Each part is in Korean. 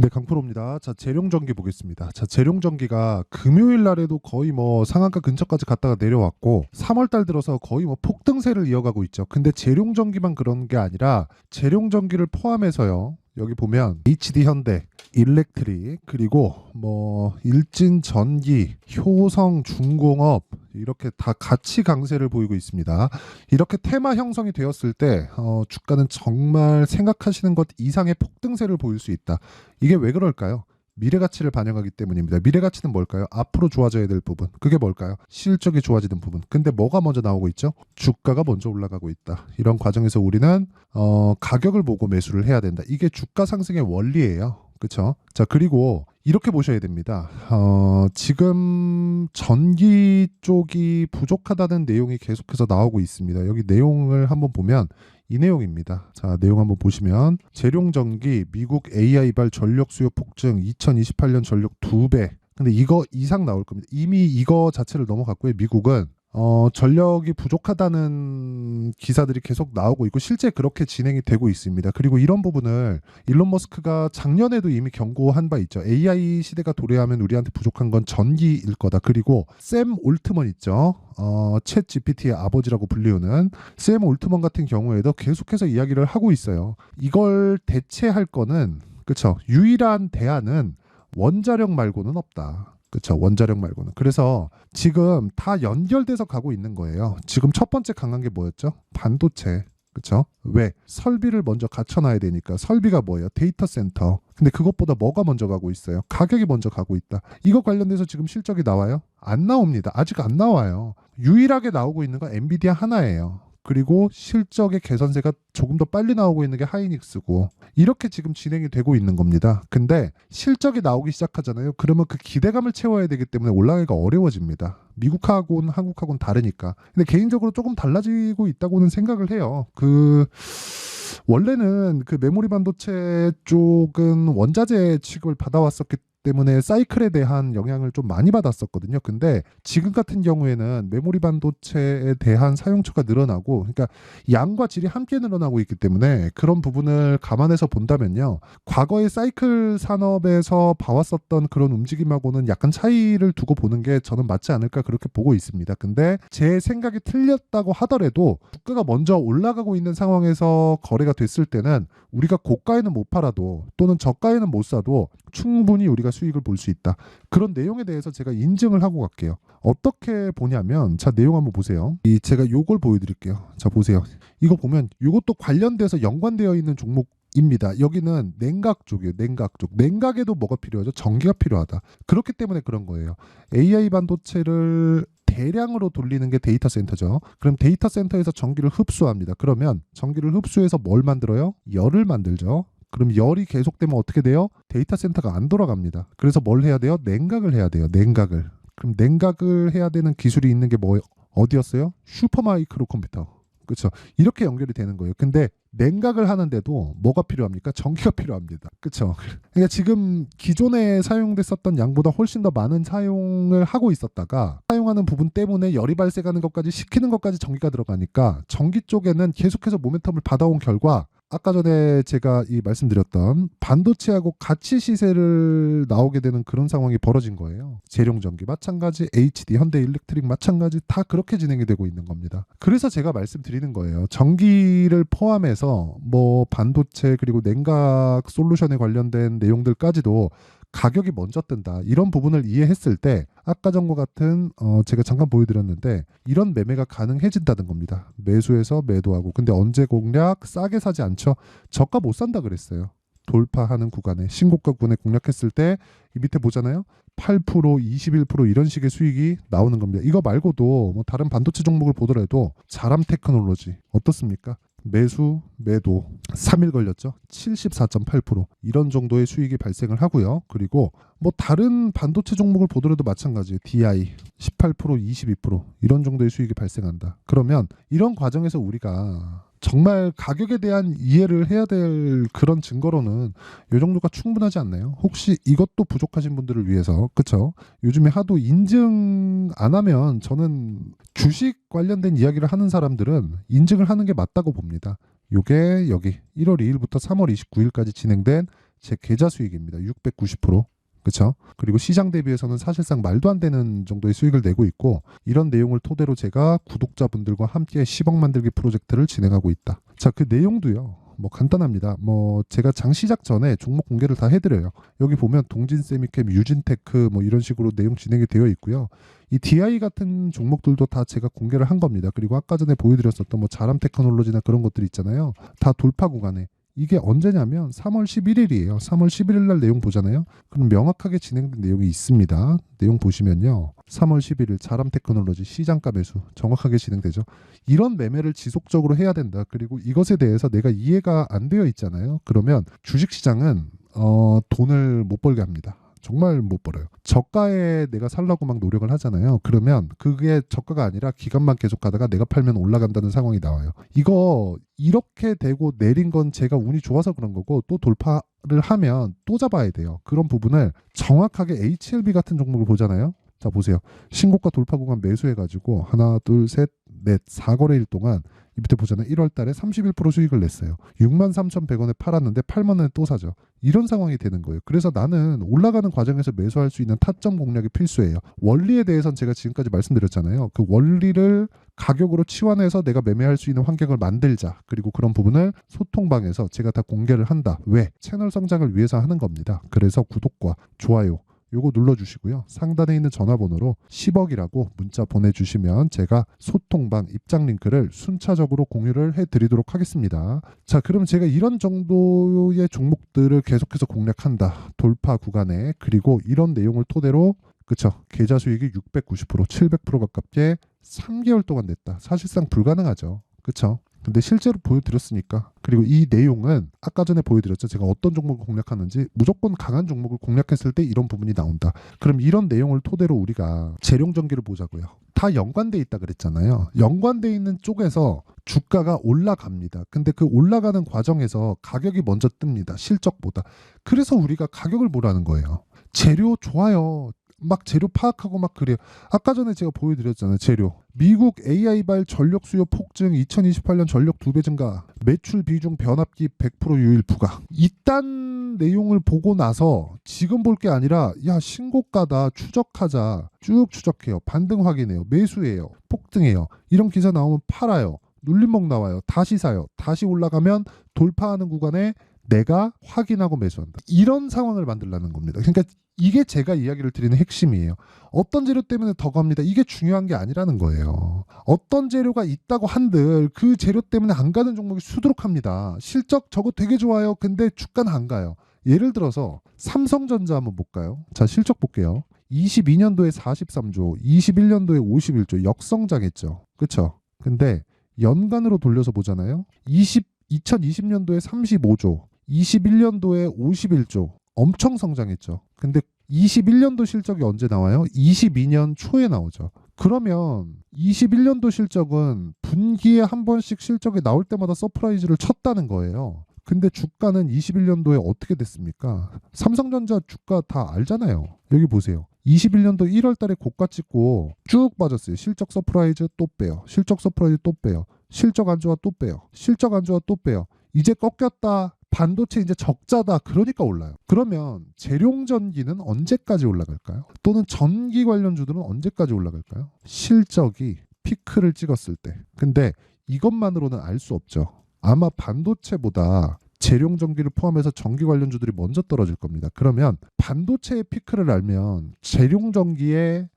네, 강프로입니다. 자, 재룡전기 보겠습니다. 자, 재룡전기가 금요일 날에도 거의 뭐 상한가 근처까지 갔다가 내려왔고 3월 달 들어서 거의 뭐 폭등세를 이어가고 있죠. 근데 재룡전기만 그런 게 아니라 재룡전기를 포함해서요. 여기 보면 HD 현대, 일렉트릭, 그리고 뭐 일진전기, 효성, 중공업 이렇게 다 같이 강세를 보이고 있습니다. 이렇게 테마 형성이 되었을 때 주가는 정말 생각하시는 것 이상의 폭등세를 보일 수 있다. 이게 왜 그럴까요? 미래 가치를 반영하기 때문입니다. 미래 가치는 뭘까요? 앞으로 좋아져야 될 부분. 그게 뭘까요? 실적이 좋아지는 부분. 근데 뭐가 먼저 나오고 있죠? 주가가 먼저 올라가고 있다. 이런 과정에서 우리는 가격을 보고 매수를 해야 된다. 이게 주가 상승의 원리예요. 그렇죠? 자, 그리고 이렇게 보셔야 됩니다. 지금 전기 쪽이 부족하다는 내용이 계속해서 나오고 있습니다. 여기 내용을 한번 보면 이 내용입니다. 자, 내용 한번 보시면 재룡전기 미국 AI발 전력 수요 폭증 2028년 전력 2배. 근데 이거 이상 나올 겁니다. 이미 이거 자체를 넘어갔고요. 미국은 전력이 부족하다는 기사들이 계속 나오고 있고 실제 그렇게 진행이 되고 있습니다. 그리고 이런 부분을 일론 머스크가 작년에도 이미 경고한 바 있죠. AI 시대가 도래하면 우리한테 부족한 건 전기일 거다. 그리고 샘 올트먼 있죠. 챗 GPT의 아버지라고 불리우는 샘 올트먼 같은 경우에도 계속해서 이야기를 하고 있어요. 이걸 대체할 거는 그렇죠. 유일한 대안은 원자력 말고는 없다. 그렇죠. 원자력 말고는. 그래서 지금 다 연결돼서 가고 있는 거예요. 지금 첫 번째 강한 게 뭐였죠? 반도체. 그렇죠? 왜? 설비를 먼저 갖춰놔야 되니까. 설비가 뭐예요? 데이터 센터. 근데 그것보다 뭐가 먼저 가고 있어요? 가격이 먼저 가고 있다. 이거 관련돼서 지금 실적이 나와요? 안 나옵니다. 아직 안 나와요. 유일하게 나오고 있는 건 엔비디아 하나예요. 그리고 실적의 개선세가 조금 더 빨리 나오고 있는 게 하이닉스고 이렇게 지금 진행이 되고 있는 겁니다. 근데 실적이 나오기 시작하잖아요. 그러면 그 기대감을 채워야 되기 때문에 올라가기가 어려워집니다. 미국하고는 한국하고는 다르니까. 근데 개인적으로 조금 달라지고 있다고는 생각을 해요. 원래는 그 메모리 반도체 쪽은 원자재 취급을 받아왔었기 때문에 사이클에 대한 영향을 좀 많이 받았었거든요. 근데 지금 같은 경우에는 메모리 반도체에 대한 사용처가 늘어나고, 그러니까 양과 질이 함께 늘어나고 있기 때문에 그런 부분을 감안해서 본다면요. 과거의 사이클 산업에서 봐왔었던 그런 움직임하고는 약간 차이를 두고 보는 게 저는 맞지 않을까 그렇게 보고 있습니다. 근데 제 생각이 틀렸다고 하더라도 주가가 먼저 올라가고 있는 상황에서 거래가 됐을 때는 우리가 고가에는 못 팔아도 또는 저가에는 못 사도 충분히 우리가 수익을 볼 수 있다. 그런 내용에 대해서 제가 인증을 하고 갈게요. 어떻게 보냐면 자, 내용 한번 보세요. 제가 요걸 보여드릴게요. 자, 보세요. 이거 보면 이것도 관련돼서 연관되어 있는 종목입니다. 여기는 냉각 쪽이에요. 냉각 쪽. 냉각에도 뭐가 필요하죠? 전기가 필요하다. 그렇기 때문에 그런 거예요. AI 반도체를 대량으로 돌리는 게 데이터 센터죠. 그럼 데이터 센터에서 전기를 흡수합니다. 그러면 전기를 흡수해서 뭘 만들어요? 열을 만들죠. 그럼 열이 계속되면 어떻게 돼요? 데이터 센터가 안 돌아갑니다. 그래서 뭘 해야 돼요? 냉각을 해야 돼요. 냉각을. 그럼 냉각을 해야 되는 기술이 있는 게 뭐 어디였어요? 슈퍼마이크로 컴퓨터. 그렇죠. 이렇게 연결이 되는 거예요. 근데 냉각을 하는데도 뭐가 필요합니까? 전기가 필요합니다. 그렇죠. 그러니까 지금 기존에 사용됐었던 양보다 훨씬 더 많은 사용을 하고 있었다가 사용하는 부분 때문에 열이 발생하는 것까지 시키는 것까지 전기가 들어가니까 전기 쪽에는 계속해서 모멘텀을 받아온 결과 아까 전에 제가 말씀드렸던 반도체하고 같이 시세를 나오게 되는 그런 상황이 벌어진 거예요. 재룡전기 마찬가지, HD 현대일렉트릭 마찬가지 다 그렇게 진행이 되고 있는 겁니다. 그래서 제가 말씀드리는 거예요. 전기를 포함해서 뭐 반도체 그리고 냉각 솔루션에 관련된 내용들까지도 가격이 먼저 뜬다. 이런 부분을 이해했을 때 아까 전과 같은 제가 잠깐 보여드렸는데 이런 매매가 가능해진다는 겁니다. 매수해서 매도하고. 근데 언제 공략? 싸게 사지 않죠. 저가 못 산다 그랬어요. 돌파하는 구간에 신고가 구간에 공략했을 때 이 밑에 보잖아요. 8%, 21% 이런 식의 수익이 나오는 겁니다. 이거 말고도 뭐 다른 반도체 종목을 보더라도 자람 테크놀로지 어떻습니까? 매수, 매도 3일 걸렸죠. 74.8% 이런 정도의 수익이 발생을 하고요. 그리고 뭐 다른 반도체 종목을 보더라도 마찬가지예요. DI 18%, 22% 이런 정도의 수익이 발생한다. 그러면 이런 과정에서 우리가 정말 가격에 대한 이해를 해야 될 그런 증거로는 이 정도가 충분하지 않나요? 혹시 이것도 부족하신 분들을 위해서 그쵸? 요즘에 하도 인증 안 하면 저는 주식 관련된 이야기를 하는 사람들은 인증을 하는 게 맞다고 봅니다. 요게 여기 1월 2일부터 3월 29일까지 진행된 제 계좌 수익입니다. 690%. 그렇죠? 그리고 시장 대비해서는 사실상 말도 안 되는 정도의 수익을 내고 있고, 이런 내용을 토대로 제가 구독자분들과 함께 10억 만들기 프로젝트를 진행하고 있다. 자, 그 내용도요. 뭐 간단합니다. 뭐 제가 장 시작 전에 종목 공개를 다 해드려요. 여기 보면 동진 세미캠, 유진테크 뭐 이런 식으로 내용 진행이 되어 있고요. 이 DI 같은 종목들도 다 제가 공개를 한 겁니다. 그리고 아까 전에 보여드렸었던 뭐 자람 테크놀로지나 그런 것들 있잖아요. 다 돌파 구간에. 이게 언제냐면 3월 11일이에요. 3월 11일 날 내용 보잖아요. 그럼 명확하게 진행된 내용이 있습니다. 내용 보시면요. 3월 11일 자람 테크놀로지 시장가 매수 정확하게 진행되죠. 이런 매매를 지속적으로 해야 된다. 그리고 이것에 대해서 내가 이해가 안 되어 있잖아요. 그러면 주식시장은 돈을 못 벌게 합니다. 정말 못 벌어요. 저가에 내가 살라고 막 노력을 하잖아요. 그러면 그게 저가가 아니라 기간만 계속 가다가 내가 팔면 올라간다는 상황이 나와요. 이거 이렇게 되고 내린 건 제가 운이 좋아서 그런 거고, 또 돌파를 하면 또 잡아야 돼요. 그런 부분을 정확하게 HLB 같은 종목을 보잖아요. 자, 보세요. 신고가 돌파 구간 매수해가지고 하나, 둘, 셋, 넷, 4거래일 동안 이 밑에 보잖아요. 1월 달에 31% 수익을 냈어요. 63,100원에 팔았는데 8만 원에 또 사죠. 이런 상황이 되는 거예요. 그래서 나는 올라가는 과정에서 매수할 수 있는 타점 공략이 필수예요. 원리에 대해서는 제가 지금까지 말씀드렸잖아요. 그 원리를 가격으로 치환해서 내가 매매할 수 있는 환경을 만들자. 그리고 그런 부분을 소통방에서 제가 다 공개를 한다. 왜? 채널 성장을 위해서 하는 겁니다. 그래서 구독과 좋아요 요거 눌러주시고요. 상단에 있는 전화번호로 10억이라고 문자 보내주시면 제가 소통방 입장 링크를 순차적으로 공유를 해드리도록 하겠습니다. 자, 그럼 제가 이런 정도의 종목들을 계속해서 공략한다. 돌파 구간에. 그리고 이런 내용을 토대로 그쵸, 계좌 수익이 690%, 700% 가깝게 3개월 동안 냈다. 사실상 불가능하죠. 그쵸? 근데 실제로 보여드렸으니까. 그리고 이 내용은 아까 전에 보여드렸죠. 제가 어떤 종목을 공략하는지. 무조건 강한 종목을 공략했을 때 이런 부분이 나온다. 그럼 이런 내용을 토대로 우리가 재룡전기를 보자고요. 다 연관돼 있다 그랬잖아요. 연관돼 있는 쪽에서 주가가 올라갑니다. 근데 그 올라가는 과정에서 가격이 먼저 뜹니다. 실적보다. 그래서 우리가 가격을 보라는 거예요. 재료 좋아요. 막 재료 파악하고 막 그래요. 아까 전에 제가 보여드렸잖아요. 재료. 미국 AI발 전력 수요 폭증, 2028년 전력 2배 증가, 매출 비중 변압기 100% 유일 부각. 이딴 내용을 보고 나서 지금 볼 게 아니라 야, 신고가다, 추적하자. 쭉 추적해요. 반등 확인해요. 매수해요. 폭등해요. 이런 기사 나오면 팔아요. 눌림목 나와요. 다시 사요. 다시 올라가면 돌파하는 구간에 내가 확인하고 매수한다. 이런 상황을 만들라는 겁니다. 그러니까 이게 제가 이야기를 드리는 핵심이에요. 어떤 재료 때문에 더 갑니다. 이게 중요한 게 아니라는 거예요. 어떤 재료가 있다고 한들 그 재료 때문에 안 가는 종목이 수두룩합니다. 실적 저거 되게 좋아요. 근데 주가는 안 가요. 예를 들어서 삼성전자 한번 볼까요? 자, 실적 볼게요. 22년도에 43조, 21년도에 51조 역성장했죠. 그렇죠? 근데 연간으로 돌려서 보잖아요. 2020년도에 35조, 21년도에 51조. 엄청 성장했죠. 근데 21년도 실적이 언제 나와요? 22년 초에 나오죠. 그러면 21년도 실적은 분기에 한 번씩 실적이 나올 때마다 서프라이즈를 쳤다는 거예요. 근데 주가는 21년도에 어떻게 됐습니까? 삼성전자 주가 다 알잖아요. 여기 보세요. 21년도 1월 달에 고가 찍고 쭉 빠졌어요. 실적 서프라이즈 또 빼요. 실적 서프라이즈 또 빼요. 실적 안 좋아 또 빼요. 실적 안 좋아 또 빼요. 이제 꺾였다. 반도체 이제 적자다. 그러니까 올라요. 그러면 재룡전기는 언제까지 올라갈까요? 또는 전기 관련주들은 언제까지 올라갈까요? 실적이 피크를 찍었을 때. 근데 이것만으로는 알 수 없죠. 아마 반도체보다 재룡전기를 포함해서 전기 관련주들이 먼저 떨어질 겁니다. 그러면 반도체의 피크를 알면 재룡전기의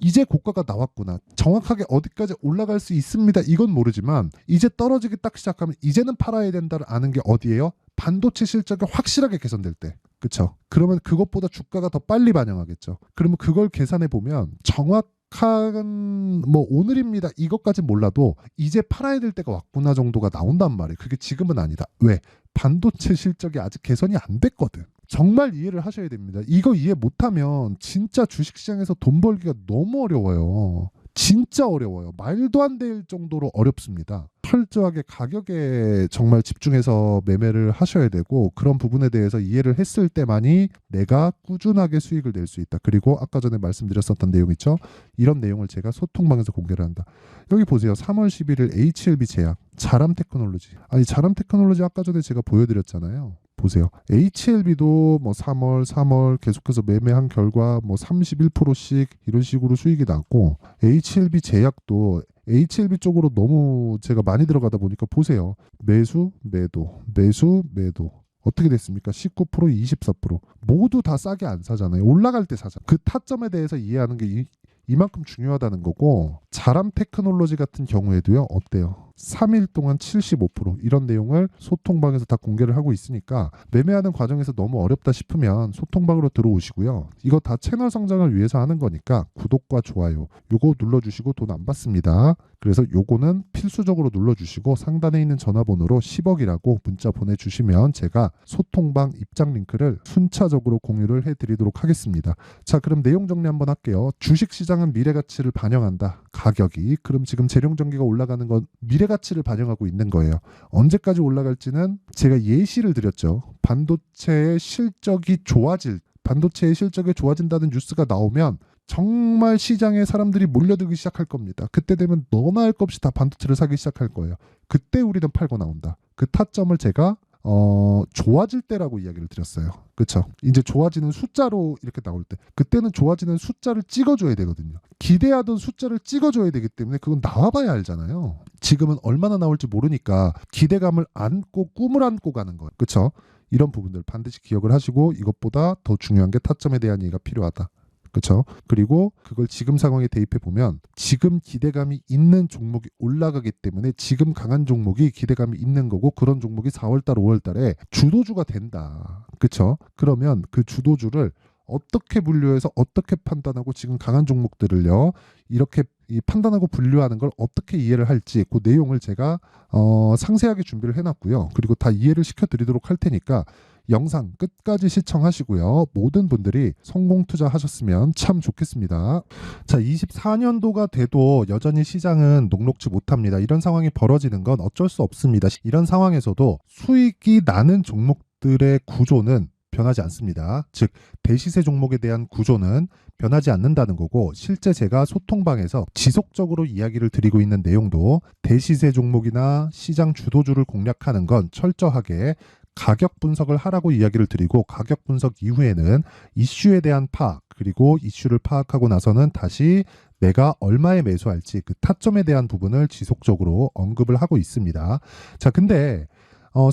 이제 고가가 나왔구나. 정확하게 어디까지 올라갈 수 있습니다. 이건 모르지만 이제 떨어지기 딱 시작하면 이제는 팔아야 된다를 아는 게 어디예요? 반도체 실적이 확실하게 개선될 때. 그렇죠? 그러면 그것보다 주가가 더 빨리 반영하겠죠. 그러면 그걸 계산해 보면 정확한 뭐 오늘입니다. 이것까지 몰라도 이제 팔아야 될 때가 왔구나 정도가 나온단 말이에요. 그게 지금은 아니다. 왜? 반도체 실적이 아직 개선이 안 됐거든. 정말 이해를 하셔야 됩니다. 이거 이해 못하면 진짜 주식시장에서 돈 벌기가 너무 어려워요. 진짜 어려워요. 말도 안 될 정도로 어렵습니다. 철저하게 가격에 정말 집중해서 매매를 하셔야 되고, 그런 부분에 대해서 이해를 했을 때만이 내가 꾸준하게 수익을 낼 수 있다. 그리고 아까 전에 말씀드렸었던 내용 있죠. 이런 내용을 제가 소통방에서 공개를 한다. 여기 보세요. 3월 11일 HLB 제약, 자람 테크놀로지. 아니, 자람 테크놀로지 아까 전에 제가 보여드렸잖아요. 보세요. HLB도 뭐 3월 계속해서 매매한 결과 뭐 31%씩 이런 식으로 수익이 났고, HLB 제약도 HLB 쪽으로 너무 제가 많이 들어가다 보니까 보세요. 매수, 매도, 매수, 매도. 어떻게 됐습니까? 19%, 24%. 모두 다 싸게 안 사잖아요. 올라갈 때 사잖아요. 그 타점에 대해서 이해하는 게 이만큼 중요하다는 거고, 자람 테크놀로지 같은 경우에도요. 어때요? 3일 동안 75% 이런 내용을 소통방에서 다 공개를 하고 있으니까 매매하는 과정에서 너무 어렵다 싶으면 소통방으로 들어오시고요. 이거 다 채널 성장을 위해서 하는 거니까 구독과 좋아요 요거 눌러주시고 돈 안 받습니다. 그래서 요거는 필수적으로 눌러주시고 상단에 있는 전화번호로 10억이라고 문자 보내주시면 제가 소통방 입장 링크를 순차적으로 공유를 해드리도록 하겠습니다. 자, 그럼 내용 정리 한번 할게요. 주식시장은 미래가치를 반영한다. 가격이. 그럼 지금 재룡전기가 올라가는 건 미래가치를 반영하고 있는 거예요. 언제까지 올라갈지는 제가 예시를 드렸죠. 반도체의 실적이 좋아진다는 뉴스가 나오면 정말 시장에 사람들이 몰려들기 시작할 겁니다. 그때 되면 너나 할 것 없이 다 반도체를 사기 시작할 거예요. 그때 우리는 팔고 나온다. 그 타점을 제가 좋아질 때라고 이야기를 드렸어요. 그렇죠? 이제 좋아지는 숫자로 이렇게 나올 때, 그때는 좋아지는 숫자를 찍어줘야 되거든요. 기대하던 숫자를 찍어줘야 되기 때문에 그건 나와봐야 알잖아요. 지금은 얼마나 나올지 모르니까 기대감을 안고 꿈을 안고 가는 거예요. 그렇죠? 이런 부분들 반드시 기억을 하시고, 이것보다 더 중요한 게 타점에 대한 이해가 필요하다. 그렇죠? 그리고 그걸 지금 상황에 대입해 보면 지금 기대감이 있는 종목이 올라가기 때문에 지금 강한 종목이 기대감이 있는 거고, 그런 종목이 4월달, 5월달에 주도주가 된다. 그렇죠? 그러면 그 주도주를 어떻게 분류해서 어떻게 판단하고, 지금 강한 종목들을요 이렇게 판단하고 분류하는 걸 어떻게 이해를 할지 그 내용을 제가 상세하게 준비를 해놨고요. 그리고 다 이해를 시켜드리도록 할 테니까 영상 끝까지 시청하시고요. 모든 분들이 성공 투자하셨으면 참 좋겠습니다. 자, 24년도가 돼도 여전히 시장은 녹록지 못합니다. 이런 상황이 벌어지는 건 어쩔 수 없습니다. 이런 상황에서도 수익이 나는 종목들의 구조는 변하지 않습니다. 즉 대시세 종목에 대한 구조는 변하지 않는다는 거고, 실제 제가 소통방에서 지속적으로 이야기를 드리고 있는 내용도 대시세 종목이나 시장 주도주를 공략하는 건 철저하게 가격 분석을 하라고 이야기를 드리고, 가격 분석 이후에는 이슈에 대한 파악, 그리고 이슈를 파악하고 나서는 다시 내가 얼마에 매수할지 그 타점에 대한 부분을 지속적으로 언급을 하고 있습니다. 자, 근데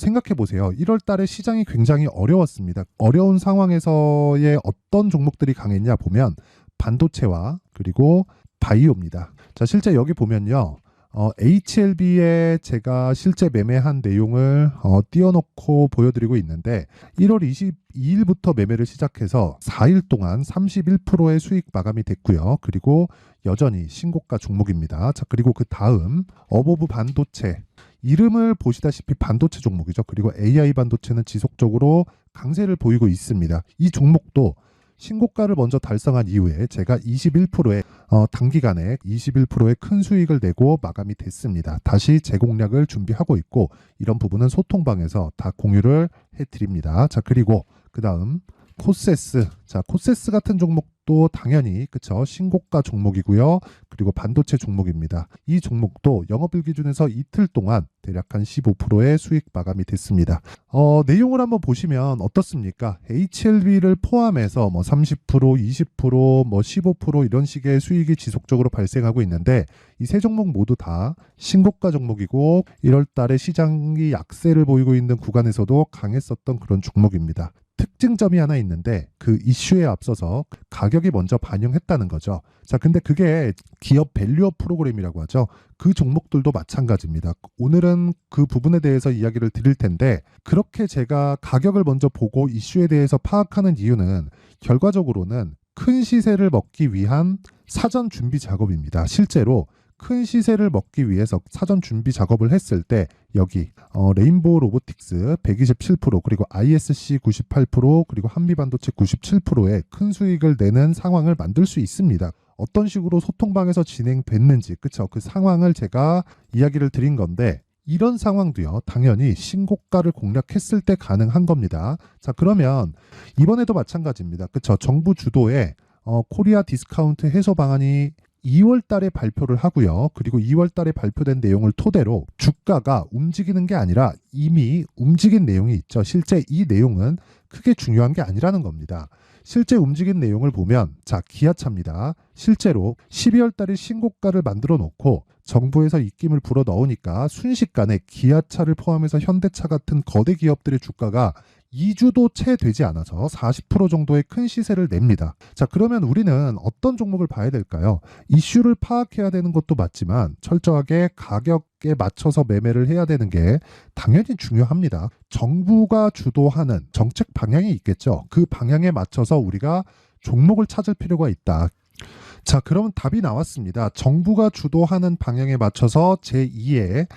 생각해 보세요. 1월 달에 시장이 굉장히 어려웠습니다. 어려운 상황에서의 어떤 종목들이 강했냐 보면 반도체와 그리고 바이오입니다. 자, 실제 여기 보면요. HLB에 제가 실제 매매한 내용을 띄워놓고 보여드리고 있는데, 1월 22일부터 매매를 시작해서 4일 동안 31%의 수익 마감이 됐고요. 그리고 여전히 신고가 종목입니다. 자, 그리고 그 다음 어보브 반도체, 이름을 보시다시피 반도체 종목이죠. 그리고 AI 반도체는 지속적으로 강세를 보이고 있습니다. 이 종목도 신고가를 먼저 달성한 이후에 제가 21%의 단기간에 21%의 큰 수익을 내고 마감이 됐습니다. 다시 재공략을 준비하고 있고, 이런 부분은 소통방에서 다 공유를 해드립니다. 자, 그리고 그 다음 코세스. 자, 코세스 같은 종목도 당연히 그쵸, 신고가 종목이고요. 그리고 반도체 종목입니다. 이 종목도 영업일 기준에서 이틀 동안 대략 한 15%의 수익 마감이 됐습니다. 내용을 한번 보시면 어떻습니까? HLB를 포함해서 뭐 30%, 20%, 뭐 15% 이런 식의 수익이 지속적으로 발생하고 있는데, 이 세 종목 모두 다 신고가 종목이고 1월 달에 시장이 약세를 보이고 있는 구간에서도 강했었던 그런 종목입니다. 특징점이 하나 있는데, 그 이슈에 앞서서 가격이 먼저 반영했다는 거죠. 자, 근데 그게 기업 밸류업 프로그램이라고 하죠. 그 종목들도 마찬가지입니다. 오늘은 그 부분에 대해서 이야기를 드릴 텐데, 그렇게 제가 가격을 먼저 보고 이슈에 대해서 파악하는 이유는 결과적으로는 큰 시세를 먹기 위한 사전 준비 작업입니다. 실제로 큰 시세를 먹기 위해서 사전 준비 작업을 했을 때 여기 레인보우 로보틱스 127%, 그리고 ISC 98%, 그리고 한미반도체 97%의 큰 수익을 내는 상황을 만들 수 있습니다. 어떤 식으로 소통방에서 진행됐는지, 그쵸? 그 상황을 제가 이야기를 드린 건데, 이런 상황도요 당연히 신고가를 공략했을 때 가능한 겁니다. 자, 그러면 이번에도 마찬가지입니다. 그쵸? 정부 주도의 코리아 디스카운트 해소 방안이 2월 달에 발표를 하고요. 그리고 2월 달에 발표된 내용을 토대로 주가가 움직이는 게 아니라 이미 움직인 내용이 있죠. 실제 이 내용은 크게 중요한 게 아니라는 겁니다. 실제 움직인 내용을 보면 자, 기아차입니다. 실제로 12월 달에 신고가를 만들어 놓고 정부에서 입김을 불어 넣으니까 순식간에 기아차를 포함해서 현대차 같은 거대 기업들의 주가가 2주도 채 되지 않아서 40% 정도의 큰 시세를 냅니다. 자, 그러면 우리는 어떤 종목을 봐야 될까요? 이슈를 파악해야 되는 것도 맞지만 철저하게 가격에 맞춰서 매매를 해야 되는 게 당연히 중요합니다. 정부가 주도하는 정책 방향이 있겠죠. 그 방향에 맞춰서 우리가 종목을 찾을 필요가 있다. 자, 그럼 답이 나왔습니다. 정부가 주도하는 방향에 맞춰서 제2의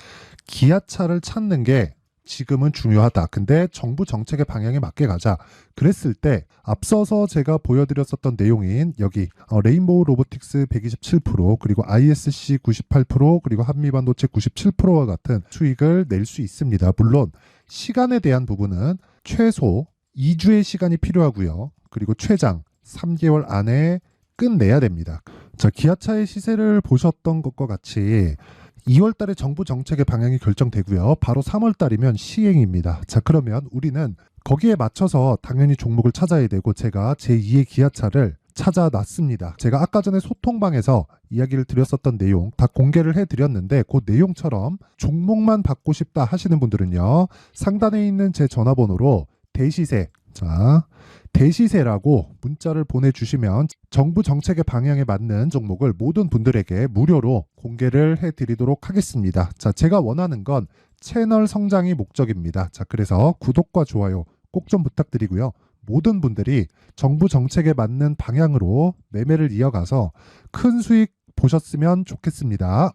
기아차를 찾는 게 지금은 중요하다. 근데 정부 정책의 방향에 맞게 가자. 그랬을 때 앞서서 제가 보여드렸었던 내용인 여기 레인보우 로보틱스 127% 그리고 ISC 98% 그리고 한미반도체 97%와 같은 수익을 낼 수 있습니다. 물론 시간에 대한 부분은 최소 2주의 시간이 필요하고요. 그리고 최장 3개월 안에 끝내야 됩니다. 자, 기아차의 시세를 보셨던 것과 같이 2월 달에 정부 정책의 방향이 결정되고요. 바로 3월 달이면 시행입니다. 자, 그러면 우리는 거기에 맞춰서 당연히 종목을 찾아야 되고 제가 제2의 기아차를 찾아놨습니다. 제가 아까 전에 소통방에서 이야기를 드렸었던 내용 다 공개를 해드렸는데 그 내용처럼 종목만 받고 싶다 하시는 분들은요. 상단에 있는 제 전화번호로 대시세, 자, 대시세라고 문자를 보내주시면 정부 정책의 방향에 맞는 종목을 모든 분들에게 무료로 공개를 해드리도록 하겠습니다. 자, 제가 원하는 건 채널 성장이 목적입니다. 자, 그래서 구독과 좋아요 꼭 좀 부탁드리고요. 모든 분들이 정부 정책에 맞는 방향으로 매매를 이어가서 큰 수익 보셨으면 좋겠습니다.